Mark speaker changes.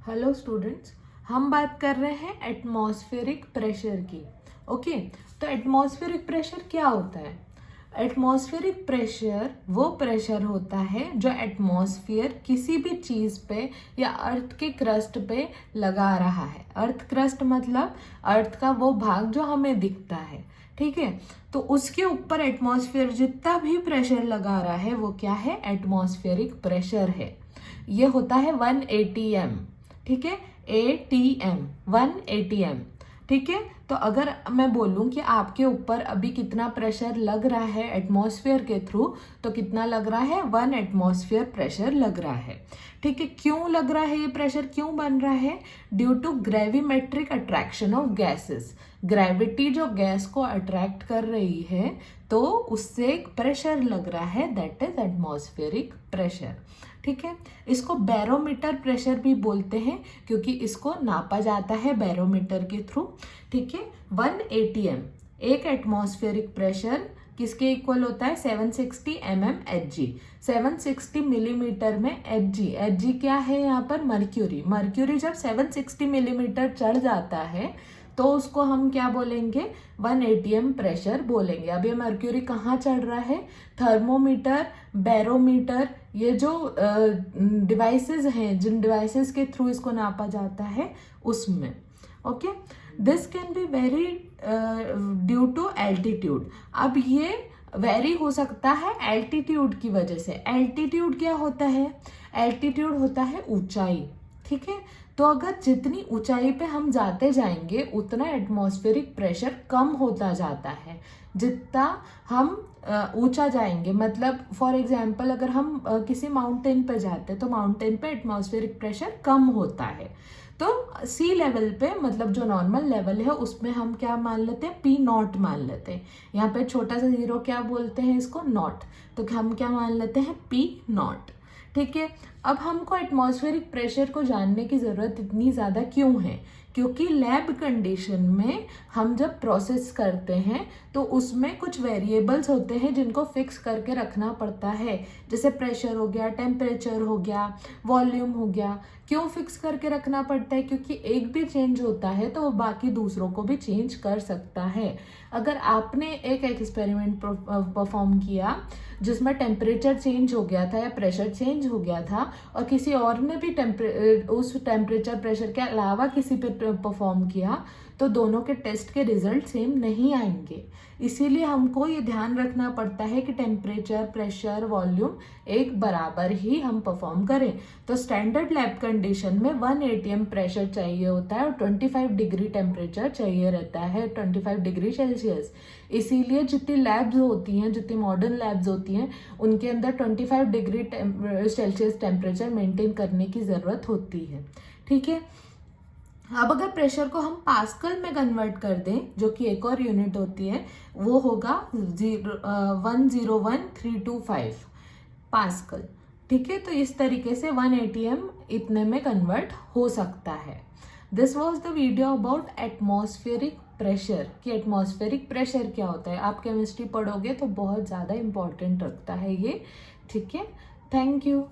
Speaker 1: Hello students, हम बात कर रहे हैं एटमॉस्फेरिक प्रेशर की। ओके, तो एटमॉस्फेरिक प्रेशर क्या होता है? एटमॉस्फेरिक प्रेशर वो प्रेशर होता है जो एटमॉस्फेयर किसी भी चीज़ पे या अर्थ के क्रस्ट पे लगा रहा है। अर्थ क्रस्ट मतलब अर्थ का वो भाग जो हमें दिखता है, ठीक है। तो उसके ऊपर एटमॉस्फेयर जितना भी प्रेशर लगा रहा है वो क्या है? एटमॉस्फेरिक प्रेशर है। ये होता है 1 ATM, ठीक है। ATM 1 ATM, ठीक है। तो अगर मैं बोलूं कि आपके ऊपर अभी कितना प्रेशर लग रहा है एटमॉस्फेयर के थ्रू, तो कितना लग रहा है? 1 एटमॉस्फेयर प्रेशर लग रहा है, ठीक है। क्यों लग रहा है? ये प्रेशर क्यों बन रहा है? Due to gravimetric attraction of gases. Gravity जो गैस को अट्रैक्ट कर रही है तो उससे एक प्रेशर लग रहा है, दैट इज एटमॉस्फेरिक प्रेशर, ठीक है। इसको बैरोमीटर प्रेशर भी बोलते हैं क्योंकि इसको नापा जाता है बैरोमीटर के थ्रू, ठीक है। 1 ATM, एक एटमॉस्फेरिक प्रेशर किसके इक्वल होता है? 760 mmHg। 760 मिलीमीटर में Hg क्या है यहाँ पर? मर्क्यूरी। मर्क्यूरी जब 760 मिलीमीटर चढ़ जाता है तो उसको हम क्या बोलेंगे? 1 ATM प्रेशर बोलेंगे। अब ये मर्क्यूरी कहाँ चढ़ रहा है? थर्मोमीटर, बैरोमीटर, ये जो डिवाइसेस हैं, जिन डिवाइसेस के थ्रू इसको नापा जाता है उसमें। Okay, this can be vary due to altitude. अब ये वेरी हो सकता है एल्टीट्यूड की वजह से। एल्टीट्यूड क्या होता है? एल्टीट्यूड होता है ऊंचाई, ठीक है। तो अगर जितनी ऊंचाई पे हम जाते जाएंगे उतना एटमॉस्फेरिक प्रेशर कम होता जाता है। जितना हम ऊंचा जाएंगे, मतलब फॉर एग्जांपल अगर हम किसी माउंटेन पे जाते हैं तो माउंटेन पे एटमॉस्फेरिक प्रेशर कम होता है। तो सी लेवल पे, मतलब जो नॉर्मल लेवल है उसमें हम क्या मान लेते हैं? P0 मान लेते हैं। यहाँ पे छोटा सा जीरो क्या बोलते हैं? इसको नॉट। तो हम क्या मान लेते हैं? P0, ठीक है। अब हमको एटमॉस्फेरिक प्रेशर को जानने की ज़रूरत इतनी ज़्यादा क्यों है? क्योंकि लैब कंडीशन में हम जब प्रोसेस करते हैं तो उसमें कुछ वेरिएबल्स होते हैं जिनको फिक्स करके रखना पड़ता है, जैसे प्रेशर हो गया, टेम्परेचर हो गया, वॉल्यूम हो गया। क्यों फिक्स करके रखना पड़ता है? क्योंकि एक भी चेंज होता है तो वो बाकी दूसरों को भी चेंज कर सकता है। अगर आपने एक एक्सपेरिमेंट परफॉर्म किया जिसमें टेम्परेचर चेंज हो गया था या प्रेशर चेंज हो गया था और किसी और ने भी उस टेम्परेचर प्रेशर के अलावा किसी पे परफॉर्म किया, तो दोनों के टेस्ट के रिजल्ट सेम नहीं आएंगे। इसीलिए हमको ये ध्यान रखना पड़ता है कि टेम्परेचर, प्रेशर, वॉल्यूम एक बराबर ही हम परफॉर्म करें। तो स्टैंडर्ड लैब कंडीशन में 1 ATM प्रेशर चाहिए होता है और 25 डिग्री टेम्परेचर चाहिए रहता है, 25 डिग्री सेल्सियस। इसीलिए जितनी लैब्स होती हैं, जितनी मॉडर्न लैब्स होती हैं, उनके अंदर 25 डिग्री सेल्सियस टेम्परेचर मेंटेन करने की ज़रूरत होती है, ठीक है। अब अगर प्रेशर को हम पास्कल में कन्वर्ट कर दें, जो कि एक और यूनिट होती है, वो होगा 101325 पास्कल, ठीक है। तो इस तरीके से 1 ATM इतने में कन्वर्ट हो सकता है। This was the video about atmospheric pressure, कि एटमॉस्फेरिक प्रेशर क्या होता है। आप केमिस्ट्री पढ़ोगे तो बहुत ज़्यादा इंपॉर्टेंट रखता है ये, ठीक है। Thank you.